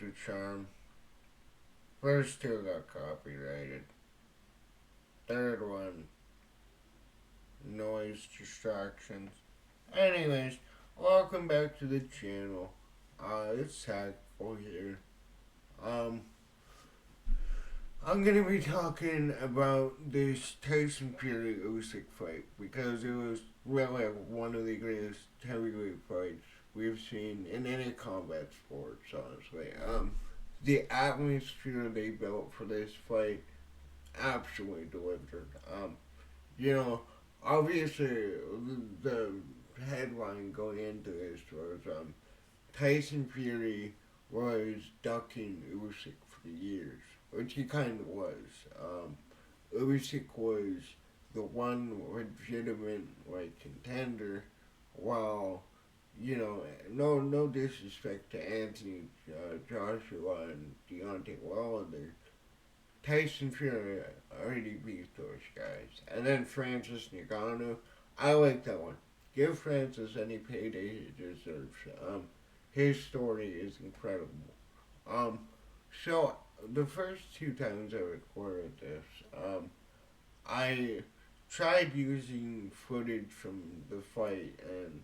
remains a charm. First two got copyrighted. Third one, noise distractions. Anyways, welcome back to the channel. It's Tactical here. Um, I'm gonna be talking about this Tyson Fury Usyk fight because it was really one of the greatest heavyweight fights we've seen in any combat sports. Honestly, the atmosphere they built for this fight absolutely delivered. You know, obviously the headline going into this was Tyson Fury was ducking Usyk for years, which he kind of was. Usyk was the one legitimate contender, while no disrespect to Anthony Joshua and Deontay Wilder, Tyson Fury already beat those guys. And then Francis Ngannou, I like that one. Give Francis any payday he deserves. His story is incredible. Um, so the first two times I recorded this, I tried using footage from the fight and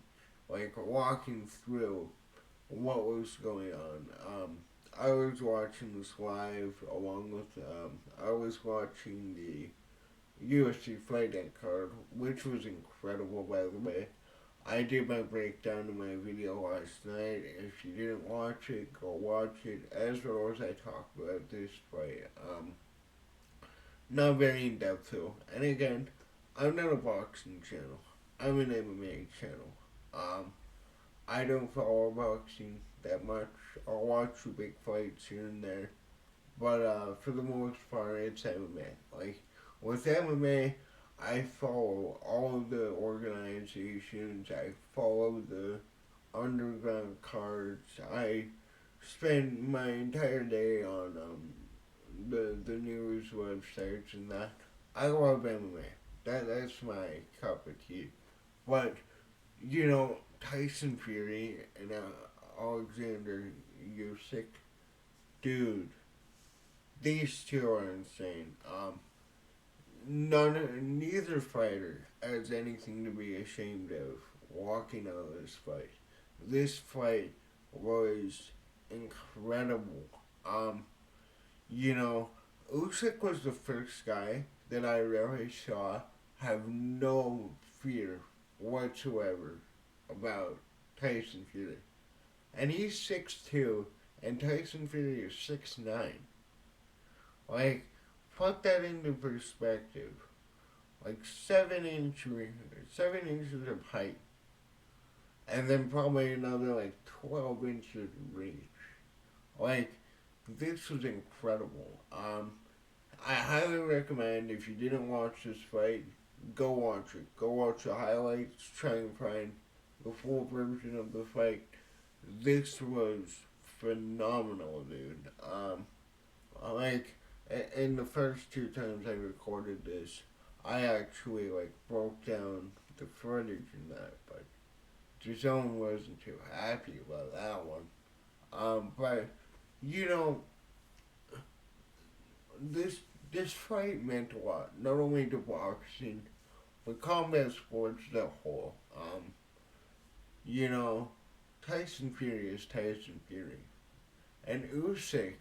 walking through what was going on. I was watching this live along with I was watching the UFC Fight Night card, which was incredible by the way. I did my breakdown in my video last night. If you didn't watch it, go watch it. As well as I talked about this fight. Not very in depth though. And again, I'm not a boxing channel. I'm an MMA channel. Um, I don't follow boxing that much. I'll watch the big fights here and there, but for the most part, it's MMA. With MMA, I follow all of the organizations. I follow the underground cards. I spend my entire day on the news websites and that. I love MMA. That's my cup of tea. But Tyson Fury and Alexander Usyk, dude, these two are insane. Neither fighter has anything to be ashamed of walking out of this fight. This fight was incredible. Um, you know, Usyk was the first guy that I really saw have no fear whatsoever about Tyson Fury. And he's 6'2", and Tyson Fury is 6'9". Like, put that into perspective. Like 7 inches of height, and then probably another 12 inches of reach. Like, this was incredible. I highly recommend if you didn't watch this fight, go watch it. Go watch the highlights. Try and find the full version of the fight. This was phenomenal, dude. Like in the first two times I recorded this, I actually broke down the footage in that, but DAZN wasn't too happy about that one. But you know, this this fight meant a lot, not only to boxing, but combat sports as a whole. You know, Tyson Fury is Tyson Fury, and Usyk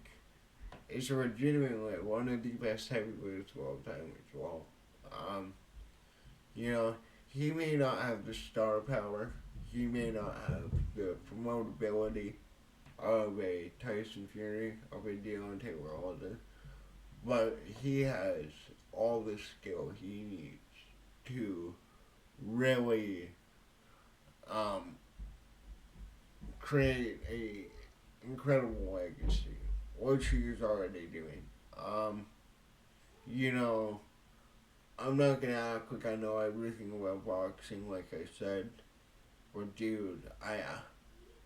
is legitimately one of the best heavyweights of all time as well. Um, you know, he may not have the star power, he may not have the promotability of a Tyson Fury, of a Deontay Wilder, but he has all the skill he needs to really um, create a incredible legacy, which he's already doing. Um, you know, I'm not gonna act like I know everything about boxing, like I said, but dude,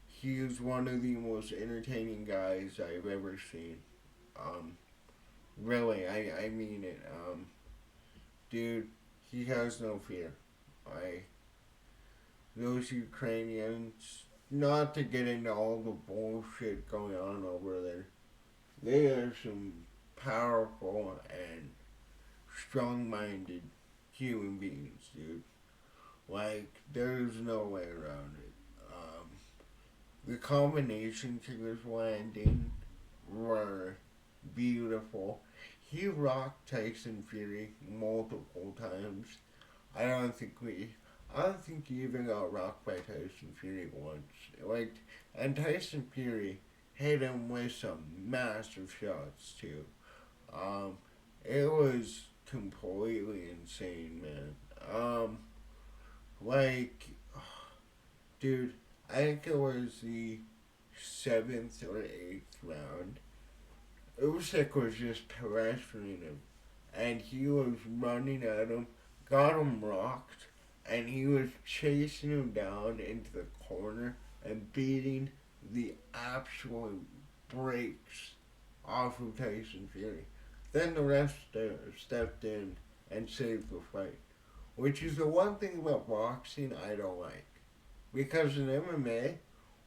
he's one of the most entertaining guys I've ever seen. Um, really, I mean it. Dude, he has no fear. Those Ukrainians, not to get into all the bullshit going on over there. They are some powerful and strong-minded human beings, dude. Like, there's no way around it. The combinations he was landing were beautiful. He rocked Tyson Fury multiple times. I don't think we. I don't think he even got rocked by Tyson Fury once. Like, and Tyson Fury hit him with some massive shots too. Um, it was completely insane, man. Like, dude, I think it was the seventh or eighth round. Usyk was just pressuring him, and he was running at him, got him rocked, and he was chasing him down into the corner and beating the absolute brakes off of Tyson Fury. Then the ref stepped in and saved the fight, which is the one thing about boxing I don't like. Because in MMA,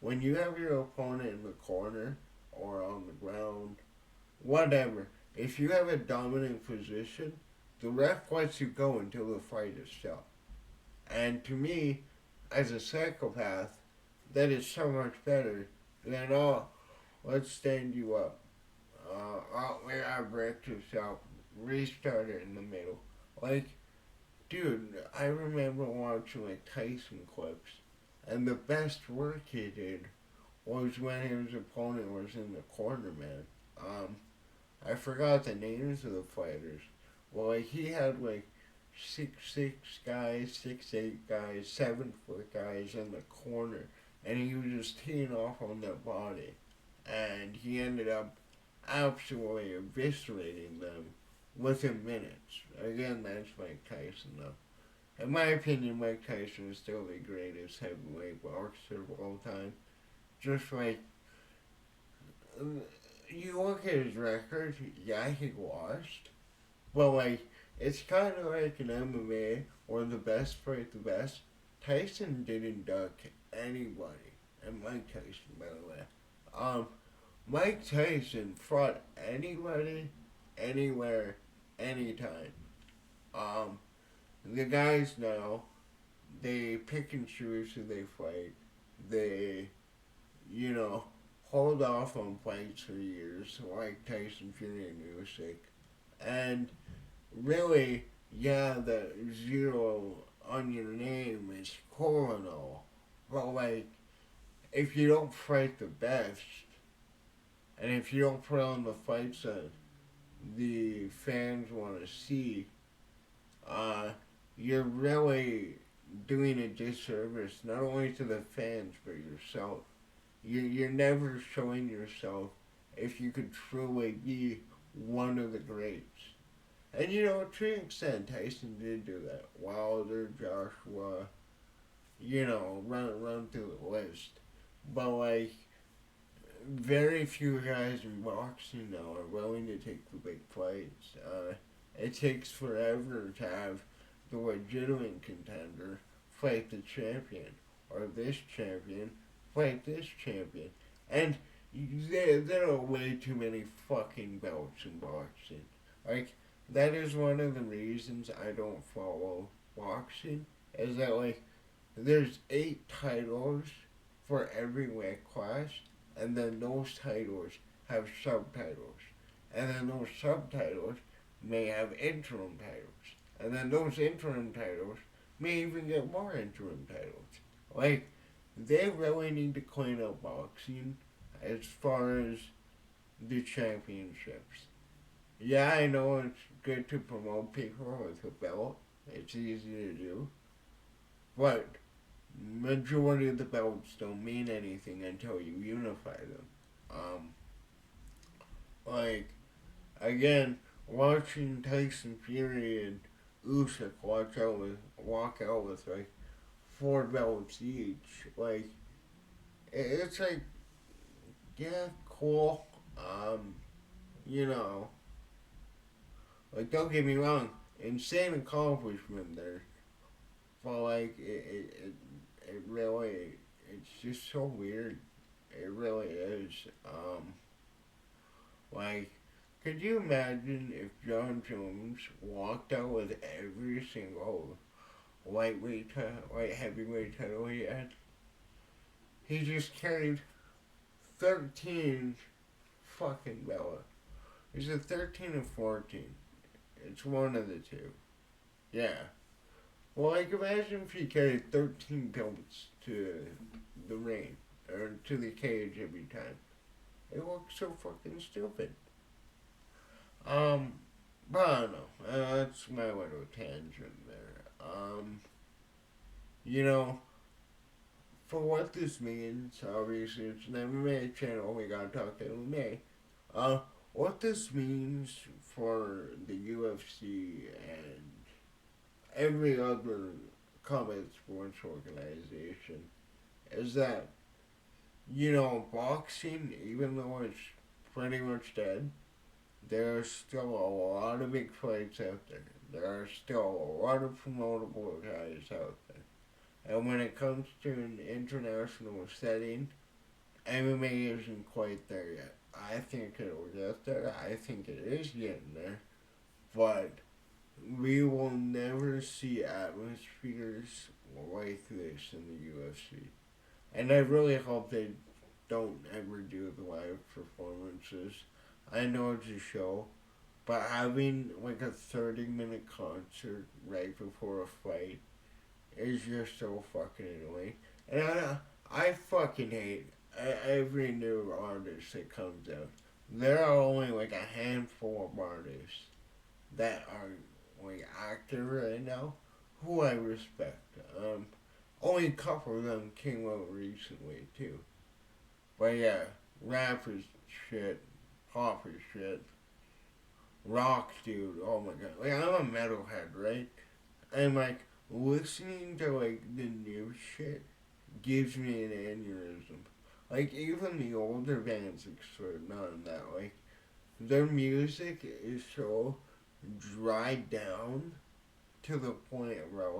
when you have your opponent in the corner or on the ground, whatever, if you have a dominant position, the ref lets you go until the fight is stopped. And to me, as a psychopath, that is so much better than, oh, let's stand you up. Oh, we gotta break this up. Restart it in the middle. Like, dude, I remember watching like Tyson clips, and the best work he did was when his opponent was in the corner, man. I forgot the names of the fighters. Well, like he had like 6'6" guys, 6'8" guys, 7 foot guys in the corner, and he was just teeing off on their body, and he ended up absolutely eviscerating them within minutes. Again, that's Mike Tyson, though. In my opinion, Mike Tyson is still the greatest heavyweight boxer of all time. Just like you look at his record, yeah, he lost, but like it's kind of like an MMA where the best fight the best. Tyson didn't duck anybody, and Mike Tyson, by the way. Um, Mike Tyson fought anybody, anywhere, anytime. Um, the guys now they pick and choose who they fight. They, you know, hold off on fights for years, like Tyson Fury and Usyk. And really, yeah, the zero on your name is cool and all. But like, if you don't fight the best, and if you don't put on the fights that the fans want to see, uh, you're really doing a disservice not only to the fans but yourself. You're never showing yourself if you could truly be one of the greats. And you know, to an extent, Tyson did do that. Wilder, Joshua, you know, run through the list. But like, very few guys in boxing now are willing to take the big fights. It takes forever to have the legitimate contender fight the champion, or this champion fight this champion. And there are way too many fucking belts in boxing. Like, that is one of the reasons I don't follow boxing, is that, like, there's 8 titles for every weight class, and then those titles have subtitles. And then those subtitles may have interim titles. And then those interim titles may even get more interim titles. Like, they really need to clean up boxing as far as the championships. Yeah, I know it's good to promote people with a belt. It's easy to do. But majority of the belts don't mean anything until you unify them. Um, like, again, watching Tyson Fury and Usyk walk out with like 4 belts each, like, it's like, yeah, cool. You know, like, don't get me wrong, insane accomplishment there. But like, it really it's just so weird. It really is. Like, could you imagine if John Jones walked out with every single light heavyweight title he had? He just carried 13 fucking Bella. Is it 13 or 14? It's one of the two. Yeah. Well, like, imagine if he carried 13 belts to the ring, or to the cage every time. It looks so fucking stupid. Um, but I don't know. That's my little tangent there. You know, for what this means, obviously it's an MMA channel, we gotta talk MMA. Uh, what this means for the UFC and every other combat sports organization is that, boxing, even though it's pretty much dead, there are still a lot of big fights out there. There are still a lot of promotable guys out there. And when it comes to an international setting, MMA isn't quite there yet. I think it'll get there. I think it is getting there. But we will never see atmospheres like this in the UFC. And I really hope they don't ever do the live performances. I know it's a show, but having like a 30-minute concert right before a fight is just so fucking annoying. And I fucking hate every new artist that comes out. There are only like a handful of artists that are like active right now who I respect. Only a couple of them came out recently too. But yeah, rap is shit, pop is shit, rock, dude. Oh my god, like I'm a metalhead, right? And like listening to like the new shit gives me an aneurysm. Like even the older bands explode on that. Like their music is so dried down to the point where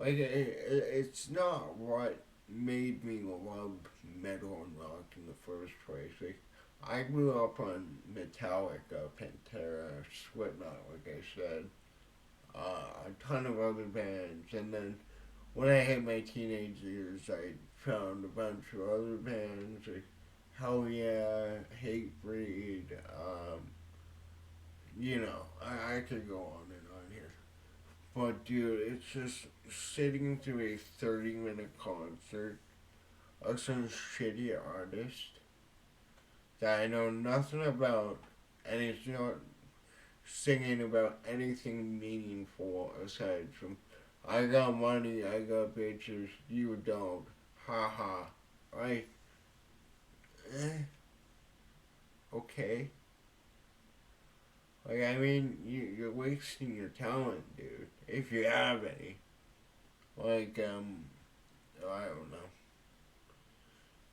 it's not what made me love metal and rock in the first place. Like I grew up on Metallica, Pantera, Slipknot, like I said, a ton of other bands, and then when I hit my teenage years, I found a bunch of other bands like Hell Yeah, Hatebreed. I could go on and on here. But dude, it's just sitting through a 30-minute concert of some shitty artist that I know nothing about, and it's not singing about anything meaningful aside from I got money, I got bitches, you don't. Ha ha. Like, eh, okay. Like, I mean, you're wasting your talent, dude. If you have any. Like, I don't know.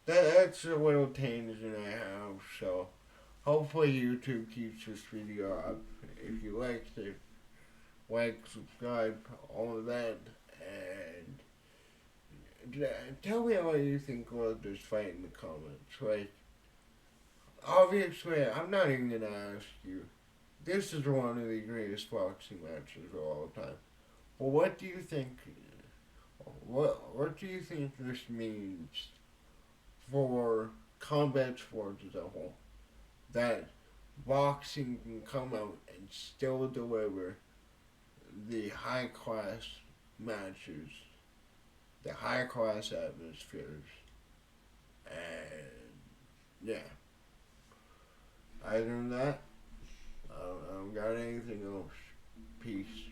That's a little tangent I have, so hopefully YouTube keeps this video up. If you liked it, like, subscribe, all of that, and tell me what you think about this fight in the comments. Like, obviously, I'm not even gonna ask you. This is one of the greatest boxing matches of all time. Well, what do you think? What do you think this means for combat sports as a whole? That boxing can come out and still deliver the high class matches, the high class atmospheres, and yeah. Other than that, I don't got anything else. Peace.